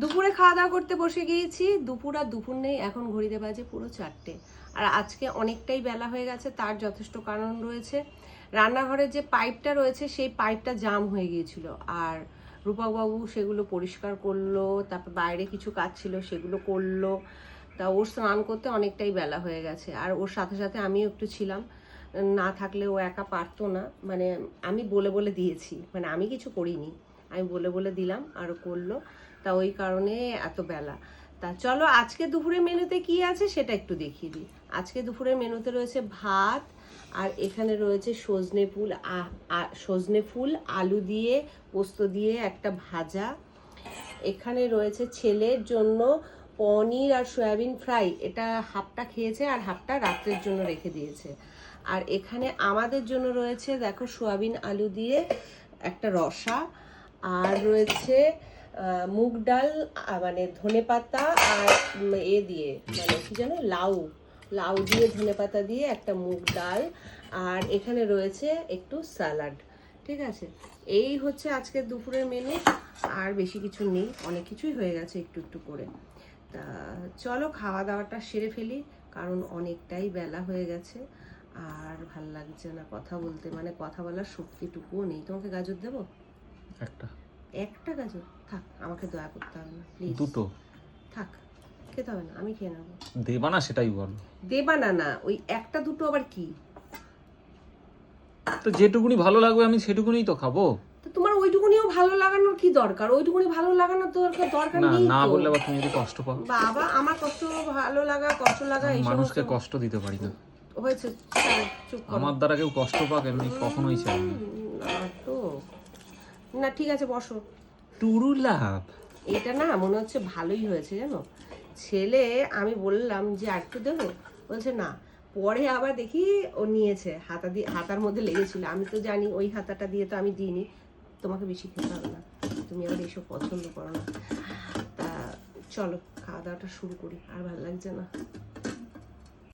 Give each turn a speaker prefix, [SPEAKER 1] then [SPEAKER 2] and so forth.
[SPEAKER 1] দুপুরে খাওয়া দাওয়া করতে বসে গিয়েছি। দুপুর আর দুপুর নেই, এখন ঘড়িতে বাজে পুরো 4টে। আর আজকে অনেকটাই বেলা হয়ে গেছে, তার যথেষ্ট কারণ রয়েছে। রান্নাঘরের যে পাইপটা রয়েছে সেই পাইপটা জাম হয়ে গিয়েছিল, আর রূপকবাবু সেগুলো পরিষ্কার করলো, তারপর বাইরে কিছু কাজ ছিল সেগুলো করলো। তা ওর স্নান করতে অনেকটাই বেলা হয়ে গেছে, আর ওর সাথে সাথে আমিও একটু ছিলাম। না থাকলে ও একা পারতো না, মানে আমি বলে বলে দিয়েছি, মানে আমি কিছু করিনি, আমি বলে বলে দিলাম আর ও করলো। তা ওই কারণে এত বেলা। তা চলো আজকে দুপুরের মেনুতে কি আছে সেটা একটু দেখিয়ে দিই। আজকে দুপুরের মেনুতে রয়েছে ভাত, আর এখানে রয়েছে সজনে ফুল আলু দিয়ে পোস্ত দিয়ে একটা ভাজা। এখানে রয়েছে ছেলের জন্য পনির আর সয়াবিন ফ্রাই, এটা হাফটা খেয়েছে আর হাফটা রাত্রের জন্য রেখে দিয়েছে। আর এখানে আমাদের জন্য রয়েছে দেখো সয়াবিন আলু দিয়ে একটা রসা, আর রয়েছে মুগ ডাল, মানে ধনেপাতা আর দিয়ে মানে কি জানো লাউ, লাউ দিয়ে ধনেপাতা দিয়ে একটা মুগ ডাল। আর এখানে রয়েছে একটু স্যালাড। ঠিক আছে, এই হচ্ছে আজকের দুপুরের মেনু। আর বেশি কিছু নেই, অনেক কিছুই হয়ে গেছে একটু একটু করে। তা চলো খাওয়া দাওয়াটা সেরে ফেলি, কারণ অনেকটাই বেলা হয়ে গেছে। আর ভাল লাগছে না কথা বলতে, মানে কথা বলার শক্তিটুকুও নেই। তোমাকে গাজর দেবো?
[SPEAKER 2] একটা
[SPEAKER 1] একটা গাজর থাক, আমাকে দয়া করতে হবে না প্লিজ।
[SPEAKER 2] দুটো
[SPEAKER 1] থাক, খেতে হবে না, আমি খেয়ে নেবো।
[SPEAKER 2] দেবা না সেটাই বল।
[SPEAKER 1] দেবা না না, ওই একটা দুটো আবার কি?
[SPEAKER 2] তো যেটুকুনি ভালো লাগবে আমি সেটুকুনি তো খাবো।
[SPEAKER 1] তো তোমার ওইটুকুনিও ভালো লাগানোর কি দরকার? ওইটুকুনি ভালো লাগানোর দরকার
[SPEAKER 2] না
[SPEAKER 1] নেই
[SPEAKER 2] না
[SPEAKER 1] তো।
[SPEAKER 2] বললে আবার তুমি যদি কষ্ট পাও।
[SPEAKER 1] বাবা, আমার কষ্ট ভালো লাগা কষ্ট লাগা
[SPEAKER 2] আমি
[SPEAKER 1] এই
[SPEAKER 2] মানুষকে
[SPEAKER 1] সমস্ত
[SPEAKER 2] কষ্ট দিতে পারি না।
[SPEAKER 1] হয়েছে। ছাড়ো, চুপ করো।
[SPEAKER 2] আমার দ্বারা কেউ কষ্ট পাক এমনি কখনোই চাই না।
[SPEAKER 1] নাটক। না ঠিক আছে, বসো।
[SPEAKER 2] টুরু লাভ।
[SPEAKER 1] এটা না মনে হচ্ছে ভালোই হয়েছে জানো। ছেলে আমি বললাম যে আর একটু দেবো, বলছে না। পরে আবার দেখি ও নিয়েছে, হাতা দিয়ে হাতার মধ্যে লেগেছিল। আমি তো জানি ওই হাতাটা দিয়ে তো আমি দিইনি। তোমাকে বেশি খেতে হবে না, তুমি আবার এইসব পছন্দ করো না। তা চলো খাওয়া দাওয়াটা শুরু করি, আর ভালো লাগছে না।